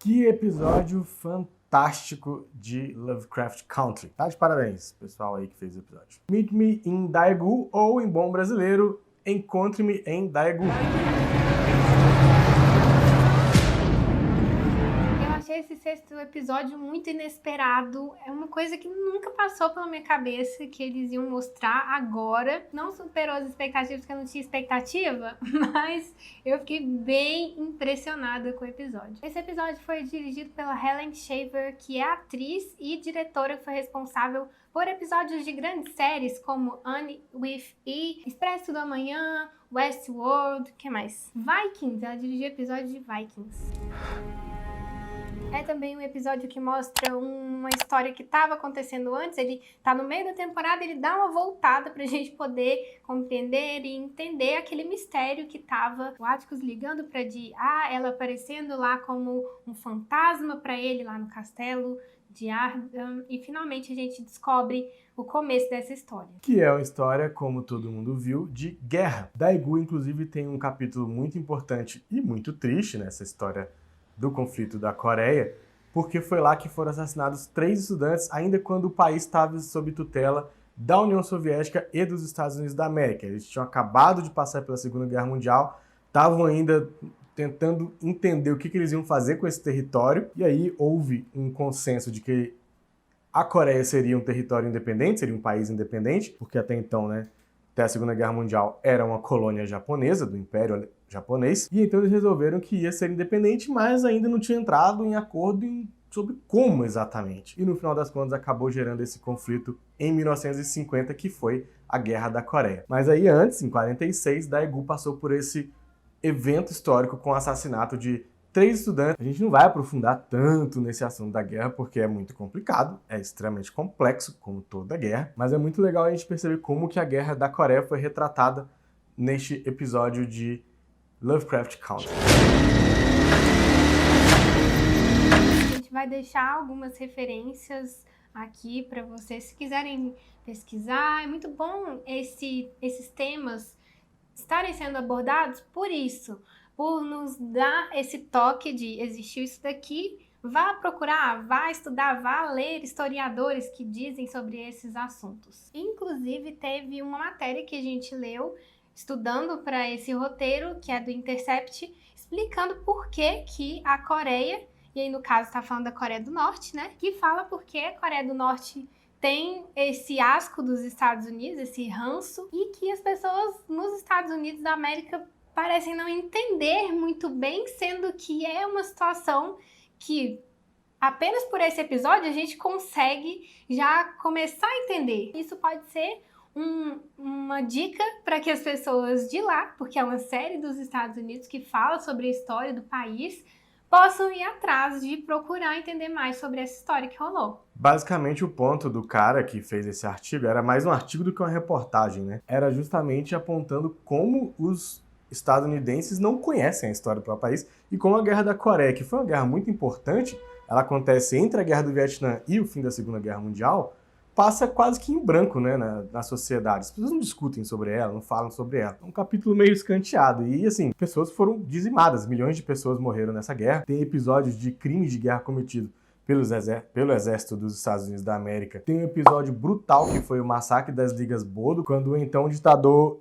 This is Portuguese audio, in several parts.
Que episódio fantástico de Lovecraft Country. Tá de parabéns, pessoal aí que fez o episódio. Meet Me in Daegu, ou em bom brasileiro, Encontre-me em Daegu. Achei esse sexto episódio muito inesperado, é uma coisa que nunca passou pela minha cabeça que eles iam mostrar agora. Não superou as expectativas, porque eu não tinha expectativa, mas eu fiquei bem impressionada com o episódio. Esse episódio foi dirigido pela Helen Shaver, que é atriz e diretora que foi responsável por episódios de grandes séries como Anne with E, Expresso do Amanhã, Westworld, que mais? Vikings, ela dirigiu episódios de Vikings. É também um episódio que mostra uma história que estava acontecendo antes, ele tá no meio da temporada, ele dá uma voltada pra gente poder compreender e entender aquele mistério que tava o Atticus ligando pra Dee, ela aparecendo lá como um fantasma pra ele lá no castelo de Arkham, e finalmente a gente descobre o começo dessa história. Que é uma história, como todo mundo viu, de guerra. Daegu, inclusive, tem um capítulo muito importante e muito triste nessa história do conflito da Coreia, porque foi lá que foram assassinados 3 estudantes, ainda quando o país estava sob tutela da União Soviética e dos Estados Unidos da América. Eles tinham acabado de passar pela Segunda Guerra Mundial, estavam ainda tentando entender o que eles iam fazer com esse território, e aí houve um consenso de que a Coreia seria um território independente, seria um país independente, porque até então, até a Segunda Guerra Mundial era uma colônia japonesa, do Império Japonês, e então eles resolveram que ia ser independente, mas ainda não tinha entrado em acordo sobre como exatamente. E no final das contas acabou gerando esse conflito em 1950, que foi a Guerra da Coreia. Mas aí antes, em 46, Daegu passou por esse evento histórico com o assassinato de 3 estudantes. A gente não vai aprofundar tanto nesse assunto da guerra, porque é muito complicado, é extremamente complexo, como toda guerra, mas é muito legal a gente perceber como que a Guerra da Coreia foi retratada neste episódio de Lovecraft Country. A gente vai deixar algumas referências aqui para vocês, se quiserem pesquisar. É muito bom esses temas estarem sendo abordados por isso, por nos dar esse toque de existiu isso daqui, vá procurar, vá estudar, vá ler historiadores que dizem sobre esses assuntos. Inclusive, teve uma matéria que a gente leu estudando para esse roteiro, que é do Intercept, explicando por que a Coreia, e aí no caso está falando da Coreia do Norte, né, que fala por que a Coreia do Norte tem esse asco dos Estados Unidos, esse ranço, e que as pessoas nos Estados Unidos da América parecem não entender muito bem, sendo que é uma situação que apenas por esse episódio a gente consegue já começar a entender. Isso pode ser uma dica para que as pessoas de lá, porque é uma série dos Estados Unidos que fala sobre a história do país, possam ir atrás de procurar entender mais sobre essa história que rolou. Basicamente, o ponto do cara que fez esse artigo era mais um artigo do que uma reportagem, né? Era justamente apontando como os estadunidenses não conhecem a história do próprio país e como a Guerra da Coreia, que foi uma guerra muito importante, ela acontece entre a Guerra do Vietnã e o fim da Segunda Guerra Mundial, passa quase que em branco, né, na sociedade. As pessoas não discutem sobre ela, não falam sobre ela. É um capítulo meio escanteado. E, assim, pessoas foram dizimadas. Milhões de pessoas morreram nessa guerra. Tem episódios de crimes de guerra cometidos pelo exército dos Estados Unidos da América. Tem um episódio brutal que foi o massacre das Ligas Bodo, quando o então ditador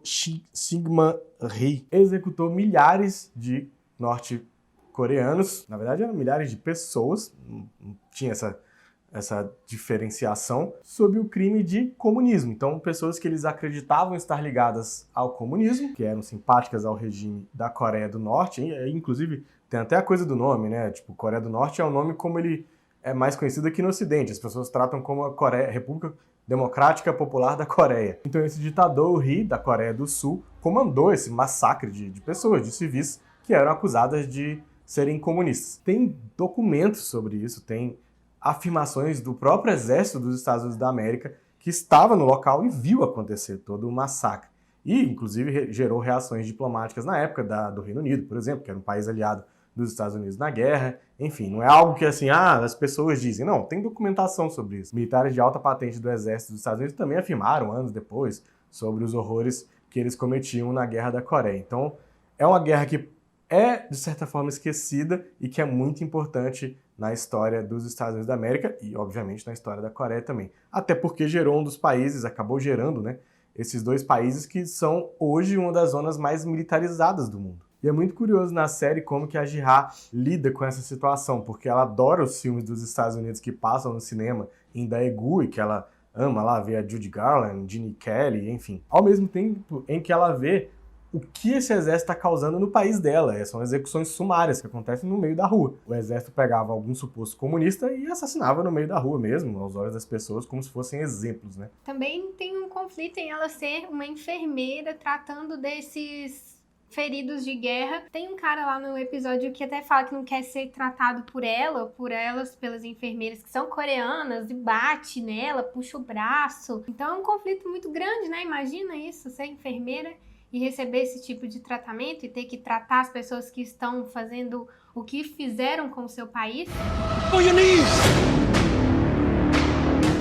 Syngman Rhee executou milhares de norte-coreanos. Na verdade, eram milhares de pessoas. Não tinha essa diferenciação, sob o crime de comunismo. Então, pessoas que eles acreditavam estar ligadas ao comunismo, que eram simpáticas ao regime da Coreia do Norte, e, inclusive tem até a coisa do nome, né? Tipo, Coreia do Norte é um nome como ele é mais conhecido aqui no Ocidente. As pessoas tratam como a República Democrática Popular da Coreia. Então, esse ditador, o Rhee, da Coreia do Sul, comandou esse massacre de pessoas, de civis, que eram acusadas de serem comunistas. Tem documentos sobre isso, tem afirmações do próprio exército dos Estados Unidos da América que estava no local e viu acontecer todo o massacre. E, inclusive, gerou reações diplomáticas na época do Reino Unido, por exemplo, que era um país aliado dos Estados Unidos na guerra. Enfim, não é algo que assim, as pessoas dizem. Não, tem documentação sobre isso. Militares de alta patente do exército dos Estados Unidos também afirmaram, anos depois, sobre os horrores que eles cometiam na Guerra da Coreia. Então, é uma guerra que é, de certa forma, esquecida e que é muito importante na história dos Estados Unidos da América e, obviamente, na história da Coreia também. Até porque gerou um dos países, acabou gerando, né, esses dois países que são hoje uma das zonas mais militarizadas do mundo. E é muito curioso na série como que a Ji-ha lida com essa situação, porque ela adora os filmes dos Estados Unidos que passam no cinema em Daegu e que ela ama lá ver a Judy Garland, Gene Kelly, enfim. Ao mesmo tempo em que ela vê o que esse exército está causando no país dela. São execuções sumárias que acontecem no meio da rua. O exército pegava algum suposto comunista e assassinava no meio da rua mesmo, aos olhos das pessoas, como se fossem exemplos, né? Também tem um conflito em ela ser uma enfermeira tratando desses feridos de guerra. Tem um cara lá no episódio que até fala que não quer ser tratado por ela, por elas, pelas enfermeiras que são coreanas, e bate nela, puxa o braço. Então é um conflito muito grande, né? Imagina isso, ser enfermeira e receber esse tipo de tratamento e ter que tratar as pessoas que estão fazendo o que fizeram com o seu país.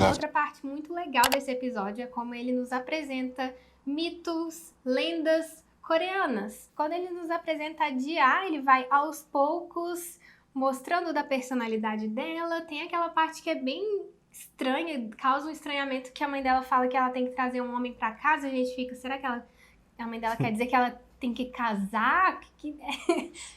Outra parte muito legal desse episódio é como ele nos apresenta mitos, lendas coreanas. Quando ele nos apresenta a Ji-ha, ele vai aos poucos mostrando da personalidade dela. Tem aquela parte que é bem estranha, causa um estranhamento, que a mãe dela fala que ela tem que trazer um homem pra casa. A gente fica, será que a mãe dela quer dizer que ela tem que casar? Que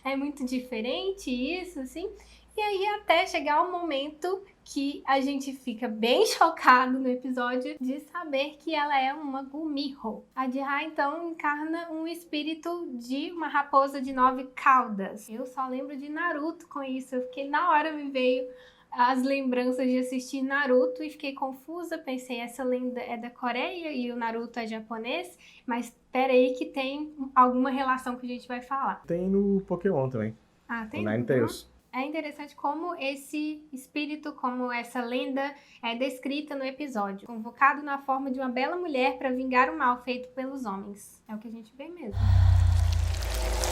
é muito diferente isso, assim. E aí até chegar o momento que a gente fica bem chocado no episódio de saber que ela é uma Gumiho. A Ji-ha, então, encarna um espírito de uma raposa de 9 caudas. Eu só lembro de Naruto com isso. Na hora me veio as lembranças de assistir Naruto e fiquei confusa. Pensei, essa lenda é da Coreia e o Naruto é japonês, mas peraí que tem alguma relação que a gente vai falar. Tem no Pokémon também. Ah, tem? O Ninetales. É interessante como esse espírito, como essa lenda é descrita no episódio. Convocado na forma de uma bela mulher para vingar o mal feito pelos homens. É o que a gente vê mesmo.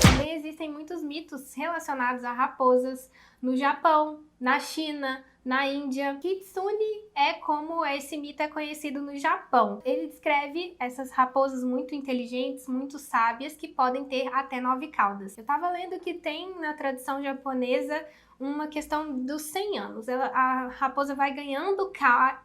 Também existem muitos mitos relacionados a raposas no Japão, na China, na Índia. Kitsune é como esse mito é conhecido no Japão. Ele descreve essas raposas muito inteligentes, muito sábias, que podem ter até 9 caudas. Eu tava lendo que tem na tradição japonesa uma questão dos 100 anos. A raposa vai ganhando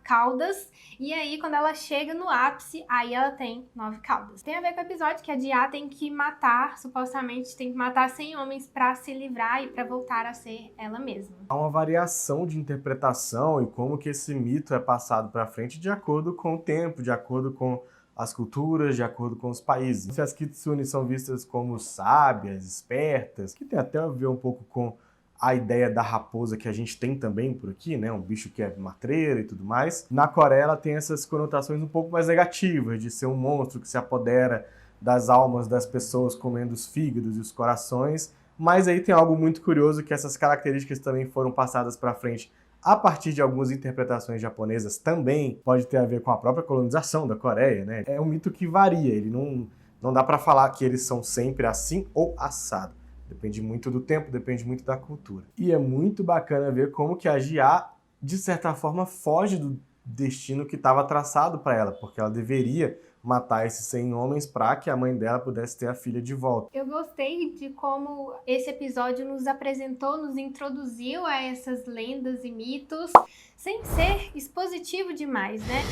caudas e aí quando ela chega no ápice, aí ela tem 9 caudas. Tem a ver com o episódio que a Ji-ha tem que matar, supostamente tem que matar 100 homens para se livrar e para voltar a ser ela mesma. Há uma variação de interpretação e como que esse mito é passado para frente de acordo com o tempo, de acordo com as culturas, de acordo com os países. Se as Kitsune são vistas como sábias, espertas, que tem até a ver um pouco com a ideia da raposa que a gente tem também por aqui, né? Um bicho que é matreiro e tudo mais. Na Coreia ela tem essas conotações um pouco mais negativas, de ser um monstro que se apodera das almas das pessoas, comendo os fígados e os corações. Mas aí tem algo muito curioso, que essas características também foram passadas para frente a partir de algumas interpretações japonesas também. Pode ter a ver com a própria colonização da Coreia, né? É um mito que varia, ele não dá para falar que eles são sempre assim ou assado. Depende muito do tempo, depende muito da cultura. E é muito bacana ver como que a Ji-ha, de certa forma, foge do destino que estava traçado para ela, porque ela deveria matar esses 100 homens para que a mãe dela pudesse ter a filha de volta. Eu gostei de como esse episódio nos apresentou, nos introduziu a essas lendas e mitos, sem ser expositivo demais, né?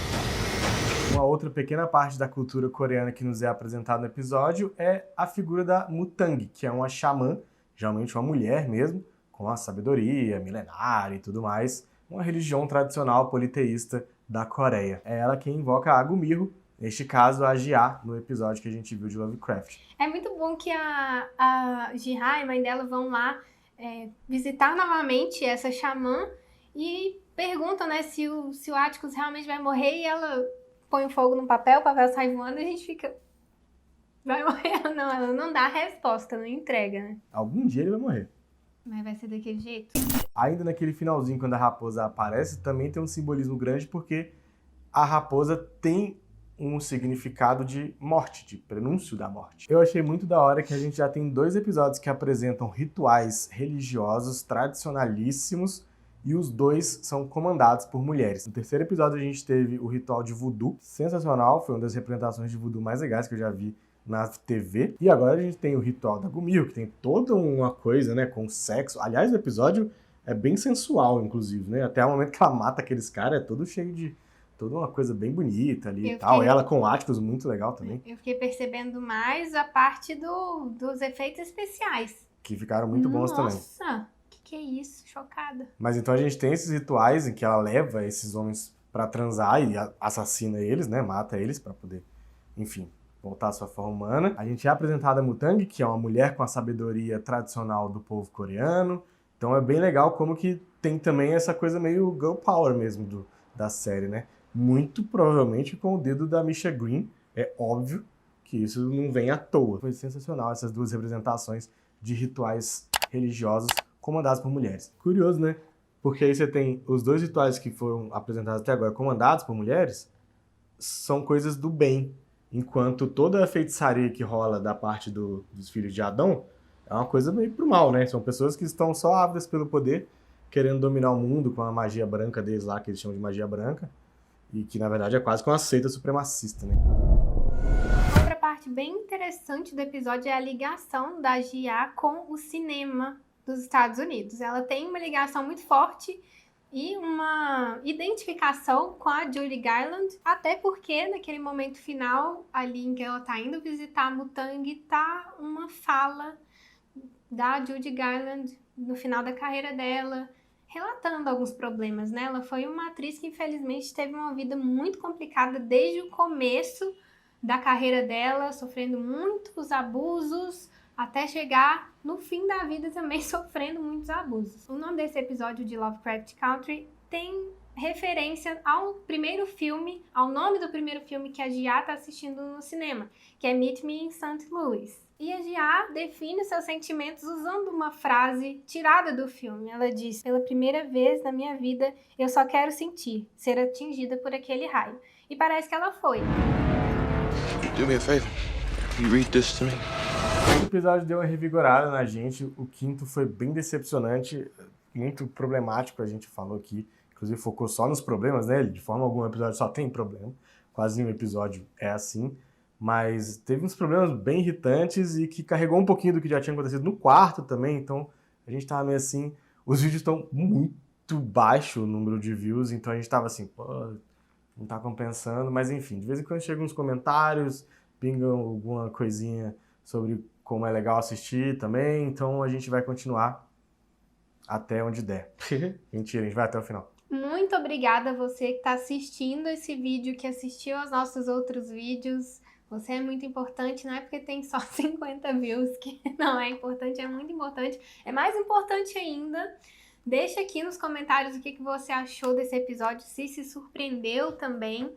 Uma outra pequena parte da cultura coreana que nos é apresentada no episódio é a figura da Mutang, que é uma xamã, geralmente uma mulher mesmo, com a sabedoria milenar e tudo mais, uma religião tradicional politeísta da Coreia. É ela quem invoca a Gumiho, neste caso a Ji-ha, no episódio que a gente viu de Lovecraft. É muito bom que a Ji-ha e a mãe dela vão lá visitar novamente essa xamã e perguntam, né, se o Atticus realmente vai morrer, e ela põe o fogo no papel, o papel sai voando e a gente fica... Vai morrer ou não? Ela não dá a resposta, não entrega, né? Algum dia ele vai morrer. Mas vai ser daquele jeito? Ainda naquele finalzinho, quando a raposa aparece, também tem um simbolismo grande, porque a raposa tem um significado de morte, de prenúncio da morte. Eu achei muito da hora que a gente já tem 2 episódios que apresentam rituais religiosos tradicionalíssimos, e os 2 são comandados por mulheres. No terceiro episódio a gente teve o ritual de voodoo, sensacional, foi uma das representações de voodoo mais legais que eu já vi na TV. E agora a gente tem o ritual da Gumiho, que tem toda uma coisa, né, com sexo. Aliás, o episódio é bem sensual, inclusive, né? Até o momento que ela mata aqueles caras, é todo cheio de... toda uma coisa bem bonita ali e tal. Ela com Atticus, muito legal também. Eu fiquei percebendo mais a parte dos efeitos especiais. Que ficaram muito bons também. Nossa, que é isso? Chocada. Mas então a gente tem esses rituais em que ela leva esses homens pra transar e assassina eles, né? Mata eles pra poder, enfim, voltar à sua forma humana. A gente é apresentada a Mutang, que é uma mulher com a sabedoria tradicional do povo coreano. Então é bem legal como que tem também essa coisa meio girl power mesmo da série, né? Muito provavelmente com o dedo da Misha Green. É óbvio que isso não vem à toa. Foi sensacional essas duas representações de rituais religiosos comandados por mulheres. Curioso, né? Porque aí você tem os dois rituais que foram apresentados até agora comandados por mulheres, são coisas do bem. Enquanto toda a feitiçaria que rola da parte dos filhos de Adão é uma coisa meio pro mal, né? São pessoas que estão só ávidas pelo poder, querendo dominar o mundo com a magia branca deles lá, que eles chamam de magia branca, e que na verdade é quase que uma seita supremacista, né? Outra parte bem interessante do episódio é a ligação da Ji-Ah com o cinema dos Estados Unidos. Ela tem uma ligação muito forte e uma identificação com a Judy Garland, até porque naquele momento final, ali em que ela tá indo visitar a Mutang, tá uma fala da Judy Garland no final da carreira dela, relatando alguns problemas, né? Ela foi uma atriz que infelizmente teve uma vida muito complicada desde o começo da carreira dela, sofrendo muitos abusos, até chegar no fim da vida também sofrendo muitos abusos. O nome desse episódio de Lovecraft Country tem referência ao primeiro filme, ao nome do primeiro filme que a Ji-Ah está assistindo no cinema, que é Meet Me in St. Louis. E a Ji-Ah define seus sentimentos usando uma frase tirada do filme. Ela diz: "Pela primeira vez na minha vida, eu só quero sentir, ser atingida por aquele raio." E parece que ela foi. Do me a favor. You read this to me. O episódio deu uma revigorada na gente. O quinto foi bem decepcionante, muito problemático, a gente falou aqui. Inclusive focou só nos problemas, né? De forma alguma o episódio só tem problema. Quase nenhum episódio é assim. Mas teve uns problemas bem irritantes e que carregou um pouquinho do que já tinha acontecido no quarto também. Então a gente tava meio assim... Os vídeos estão muito baixo o número de views, então a gente tava assim, pô, não tá compensando. Mas enfim, de vez em quando chegam uns comentários, pingam alguma coisinha sobre como é legal assistir também. Então a gente vai continuar até onde der. Mentira, a gente vai até o final. Muito obrigada a você que está assistindo esse vídeo, que assistiu aos nossos outros vídeos. Você é muito importante, não é porque tem só 50 views que não é importante, é muito importante. É mais importante ainda, deixa aqui nos comentários o que você achou desse episódio, se surpreendeu também.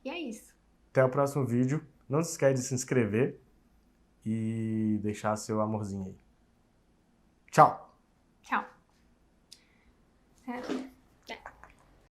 E é isso. Até o próximo vídeo. Não se esquece de se inscrever e deixar seu amorzinho aí. Tchau! Tchau.